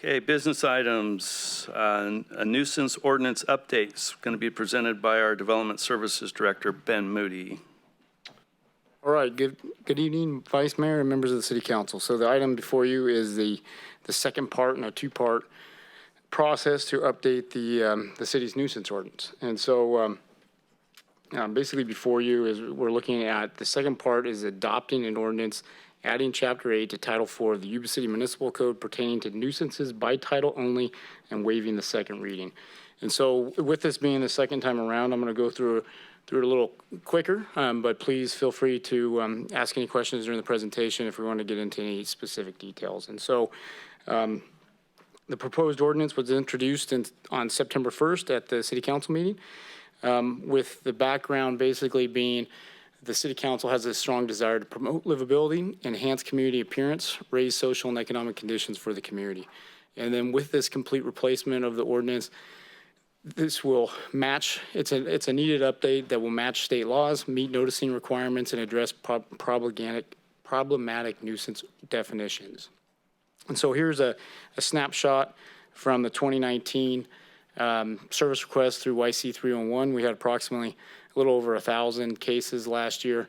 Okay, business items. A nuisance ordinance update is going to be presented by our Development Services Director, Ben Moody. All right, good evening, Vice Mayor and members of the City Council. So the item before you is the second part in a two-part process to update the city's nuisance ordinance. And so basically before you is we're looking at the second part is adopting an ordinance adding Chapter 8 to Title 4 of the Yuba City Municipal Code pertaining to nuisances by title only and waiving the second reading. And so with this being the second time around, I'm going to go through it a little quicker, but please feel free to ask any questions during the presentation if we want to get into any specific details. And so the proposed ordinance was introduced on September 1st at the City Council meeting, with the background basically being the City Council has a strong desire to promote livability, enhance community appearance, raise social and economic conditions for the community. And then with this complete replacement of the ordinance, this will match, it's a needed update that will match state laws, meet noticing requirements, and address problematic nuisance definitions. And so here's a snapshot from the 2019 service request through YC 311. We had approximately a little over 1,000 cases last year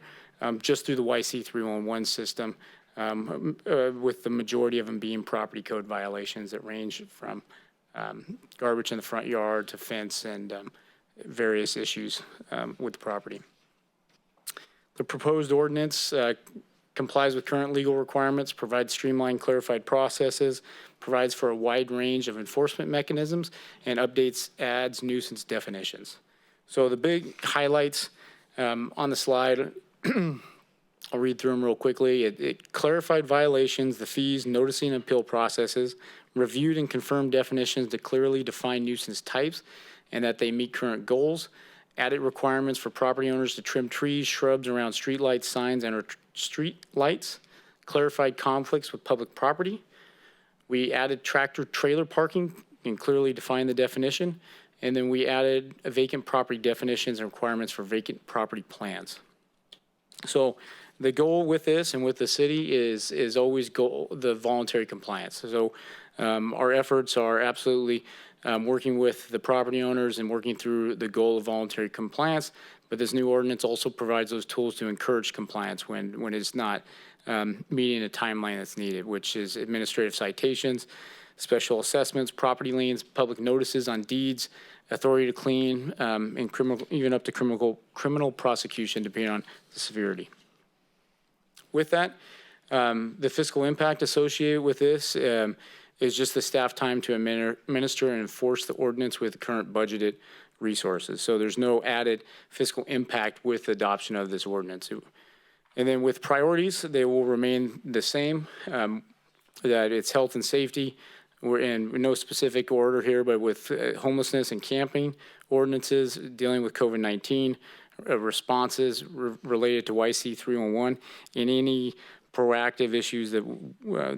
just through the YC 311 system, with the majority of them being property code violations that range from garbage in the front yard to fence and various issues with the property. The proposed ordinance complies with current legal requirements, provides streamlined, clarified processes, provides for a wide range of enforcement mechanisms, and adds nuisance definitions. So the big highlights on the slide, I'll read through them real quickly. It clarified violations, the fees, noticing and appeal processes, reviewed and confirmed definitions to clearly define nuisance types and that they meet current goals, added requirements for property owners to trim trees, shrubs around street lights, signs, and street lights, clarified conflicts with public property. We added tractor trailer parking and clearly defined the definition. And then we added vacant property definitions and requirements for vacant property plans. So the goal with this and with the city is always the voluntary compliance. So our efforts are absolutely working with the property owners and working through the goal of voluntary compliance. But this new ordinance also provides those tools to encourage compliance when it's not meeting a timeline that's needed, which is administrative citations, special assessments, property liens, public notices on deeds, authority to clean, and even up to criminal prosecution, depending on the severity. With that, the fiscal impact associated with this is just the staff time to administer and enforce the ordinance with the current budgeted resources. So there's no added fiscal impact with the adoption of this ordinance. And then with priorities, they will remain the same, that it's health and safety. We're in no specific order here, but with homelessness and camping ordinances, dealing with COVID-19, responses related to YC 311, and any proactive issues that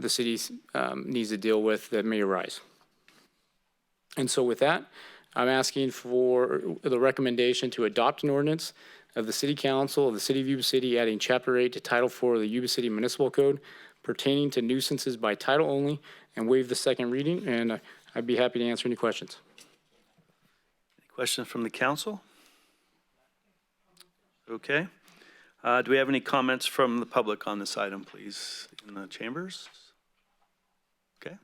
the city needs to deal with that may arise. And so with that, I'm asking for the recommendation to adopt an ordinance of the City Council of the City of Yuba City adding Chapter 8 to Title 4 of the Yuba City Municipal Code pertaining to nuisances by title only and waive the second reading, and I'd be happy to answer any questions. Any questions from the council? Okay. Do we have any comments from the public on this item, please, in the chambers? Okay.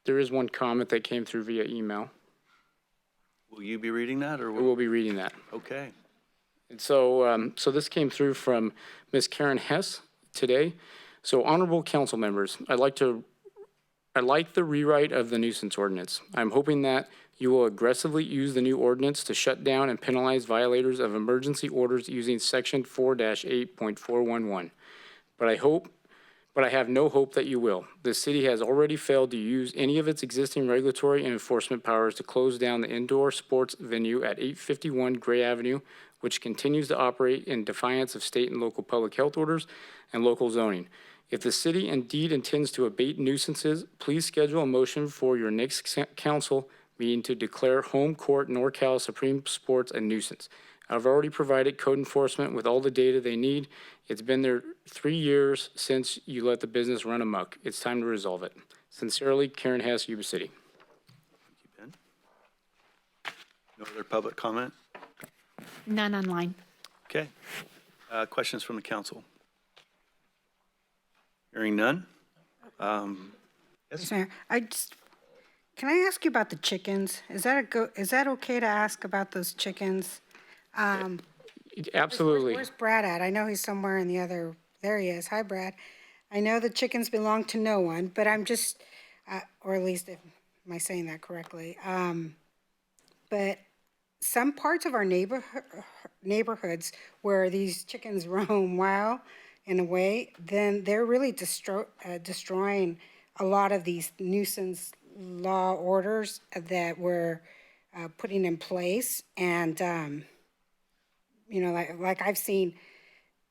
There is one comment that came through via email. Will you be reading that, or we'll be reading that? Okay. And so, so this came through from Ms. Karen Hess today. So, honorable council members, I like the rewrite of the nuisance ordinance. I'm hoping that you will aggressively use the new ordinance to shut down and penalize violators of emergency orders using section 4-8.411. But I have no hope that you will. The city has already failed to use any of its existing regulatory and enforcement powers to close down the indoor sports venue at 851 Gray Avenue, which continues to operate in defiance of state and local public health orders and local zoning. If the city indeed intends to abate nuisances, please schedule a motion for your next council meeting to declare Home Court NorCal Supreme Sports a nuisance. I've already provided code enforcement with all the data they need. It's been there 3 years since you let the business run amok. It's time to resolve it. Sincerely, Karen Hess, Yuba City. Thank you, Ben. No other public comment? None online. Okay. Questions from the council? Hearing none? Yes, Mayor, can I ask you about the chickens? Is that okay to ask about those chickens? Absolutely. Where's Brad at? I know he's somewhere in the other, there he is. Hi, Brad. I know the chickens belong to no one, but I'm just, or at least, am I saying that correctly? But some parts of our neighborhoods where these chickens roam wild in a way, then they're really destroying a lot of these nuisance law orders that we're putting in place. And, like I've seen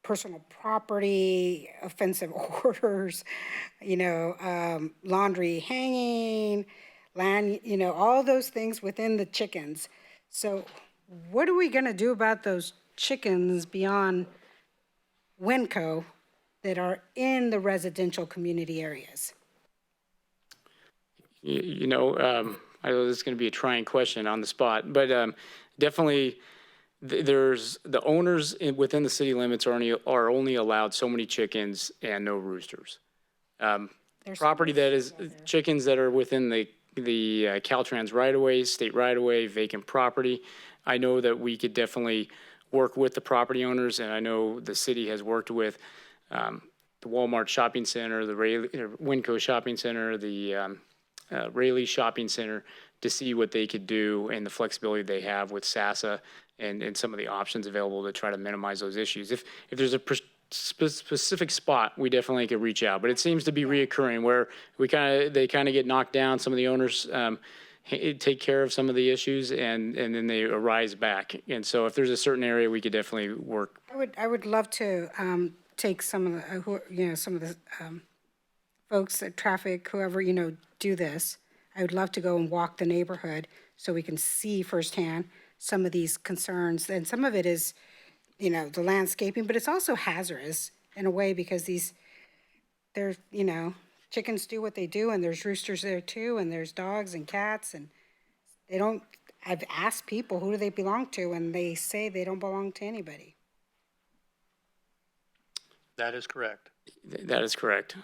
personal property, offensive orders, laundry hanging, land, all those things within the chickens. So what are we gonna do about those chickens beyond Winco that are in the residential community areas? I know this is going to be a trying question on the spot, but definitely there's the owners within the city limits are only allowed so many chickens and no roosters. Property that is chickens that are within the Caltrans right-of-way, state right-of-way, vacant property. I know that we could definitely work with the property owners, and I know the city has worked with the Walmart Shopping Center, the Winco Shopping Center, the Rayleigh Shopping Center to see what they could do and the flexibility they have with SASA and some of the options available to try to minimize those issues. If there's a specific spot, we definitely could reach out, but it seems to be reoccurring where they kind of get knocked down. Some of the owners take care of some of the issues and then they arise back. And so if there's a certain area, we could definitely work. I would love to take some of the folks at traffic, whoever, do this. I would love to go and walk the neighborhood so we can see firsthand some of these concerns. And some of it is, the landscaping, but it's also hazardous in a way because chickens do what they do and there's roosters there too and there's dogs and cats and I've asked people who do they belong to and they say they don't belong to anybody. That is correct. That is correct.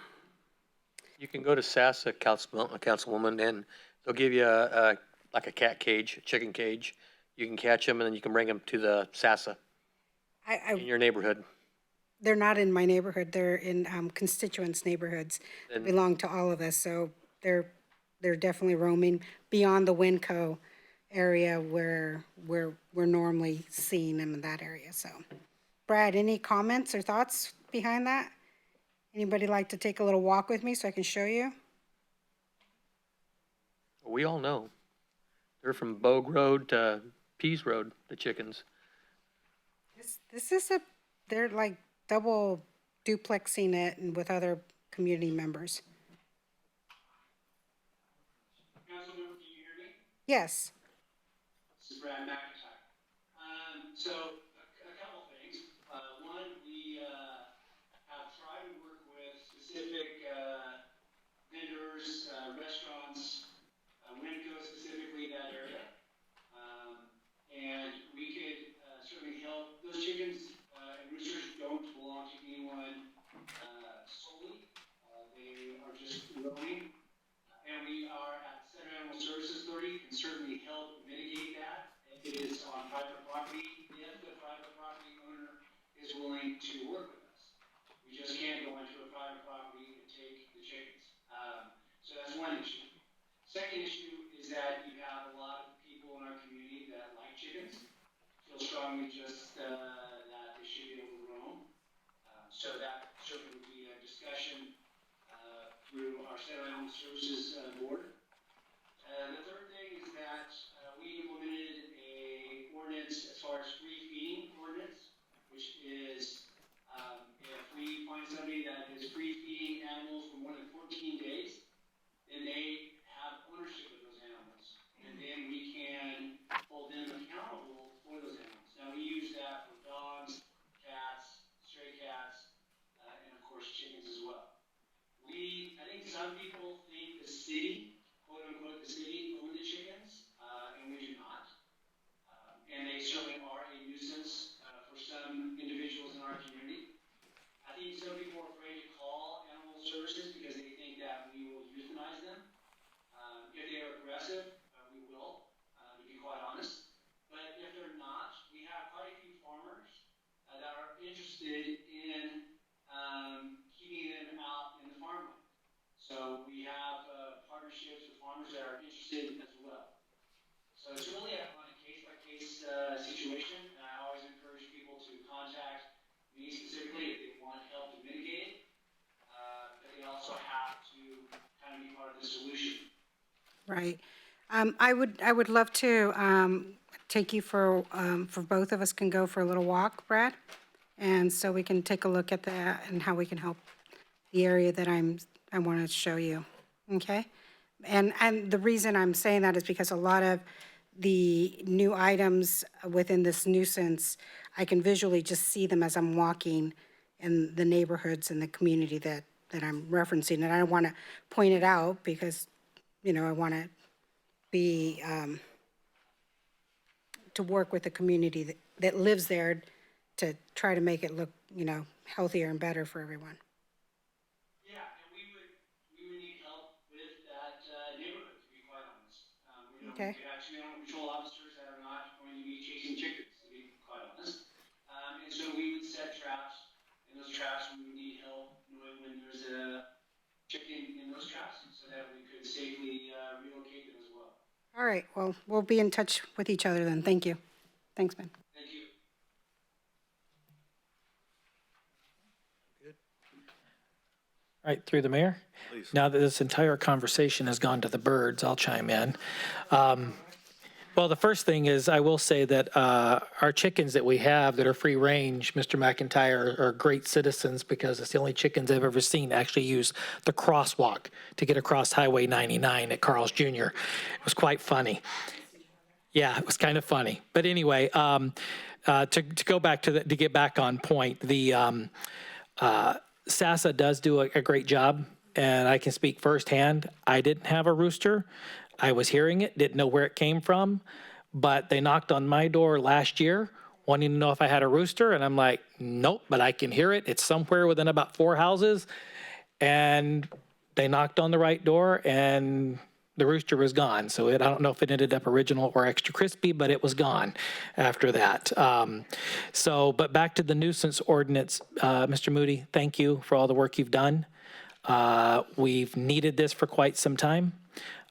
You can go to SASA, Councilwoman, and they'll give you like a cat cage, a chicken cage. You can catch them and then you can bring them to the SASA in your neighborhood. They're not in my neighborhood. They're in constituents' neighborhoods. They belong to all of us. So they're definitely roaming beyond the Winco area where we're normally seeing them in that area. So, Brad, any comments or thoughts behind that? Anybody like to take a little walk with me so I can show you? We all know. They're from Bogue Road to Pease Road, the chickens. They're like double duplexing it and with other community members. Councilmember, can you hear me? Yes. This is Brad McIntyre. So a couple things. One, we have tried to work with specific vendors, restaurants, Winco specifically, that area. And we could certainly help. Those chickens and roosters don't belong to anyone solely. They are just roaming. And we are at Center Animal Services Authority can certainly help mitigate that if it is on private property, if the private property owner is willing to work with us. We just can't go into a private property and take the chickens. So that's one issue. Second issue is that you have a lot of people in our community that like chickens, feel strongly just that they should be able to roam. So that certainly would be a discussion through our Center Animal Services Board. The third thing is that we implemented a ordinance as far as free feeding ordinance, which is if we find somebody that is free feeding animals for more than 14 days, then they have ownership of those animals. And then we can hold them accountable for those animals. Now we use that for dogs, cats, stray cats, and of course chickens as well. I think some people think the partnerships with farmers that are interested as well. So it's really on a case-by-case situation, and I always encourage people to contact me specifically if they want help to mitigate it, but they also have to kind of be part of the solution. Right. I would love to take you for both of us can go for a little walk, Brad, and so we can take a look at that and how we can help the area that I want to show you. Okay. And the reason I'm saying that is because a lot of the new items within this nuisance, I can visually just see them as I'm walking in the neighborhoods and the community that I'm referencing. And I don't want to point it out because, you know, I want to be, to work with the community that lives there to try to make it look, you know, healthier and better for everyone. Yeah, and we would need help with that neighborhood, to be quite honest. Okay. We have two animal control officers that are not going to be chasing chickens, to be quite honest. And so we would set traps, and those traps, we would need help knowing when there's a chicken in those traps so that we could safely relocate them as well. All right, well, we'll be in touch with each other then. Thank you. Thanks, Ben. Thank you. All right, through the mayor. Please. Now that this entire conversation has gone to the birds, I'll chime in. Well, the first thing is I will say that our chickens that we have that are free range, Mr. McIntyre, are great citizens because it's the only chickens I've ever seen actually use the crosswalk to get across Highway 99 at Carl's Jr. It was quite funny. Yeah, it was kind of funny. But anyway, to go back to get back on point, the SASA does do a great job, and I can speak firsthand. I didn't have a rooster. I was hearing it, didn't know where it came from, but they knocked on my door last year wanting to know if I had a rooster, and I'm like, nope, but I can hear it. It's somewhere within about 4 houses, and they knocked on the right door, and the rooster was gone. So I don't know if it ended up original or extra crispy, but it was gone after that. But back to the nuisance ordinance, Mr. Moody, thank you for all the work you've done. We've needed this for quite some time.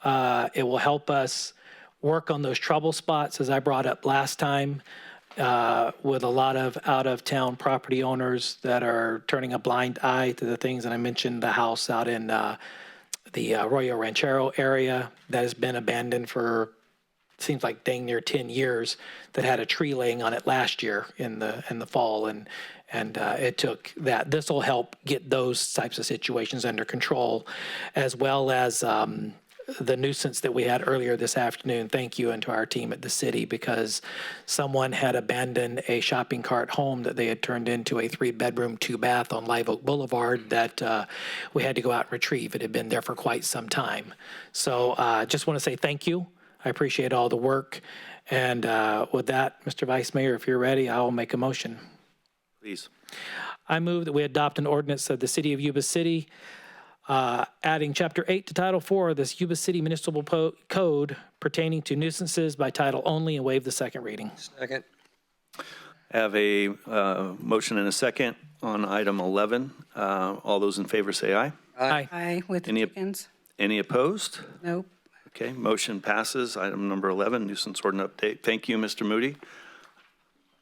It will help us work on those trouble spots, as I brought up last time, with a lot of out-of-town property owners that are turning a blind eye to the things. And I mentioned the house out in the Arroyo Ranchero area that has been abandoned for, seems like dang near 10 years, that had a tree laying on it last year in the fall. And it took that. This will help get those types of situations under control, as well as the nuisance that we had earlier this afternoon. Thank you, and to our team at the city, because someone had abandoned a shopping cart home that they had turned into a 3-bedroom, 2-bath on Live Oak Boulevard that we had to go out and retrieve. It had been there for quite some time. So just want to say thank you. I appreciate all the work. And with that, Mr. Vice Mayor, if you're ready, I'll make a motion. Please. I move that we adopt an ordinance of the city of Yuba City, adding Chapter 8 to Title 4 of this Yuba City Municipal Code pertaining to nuisances by title only, and waive the second reading. Second. I have a motion and a second on item 11. All those in favor say aye. Aye. Aye, with the Any- chickens? Any opposed? Nope. Okay, motion passes. Item number 11, nuisance ordinance update. Thank you, Mr. Moody.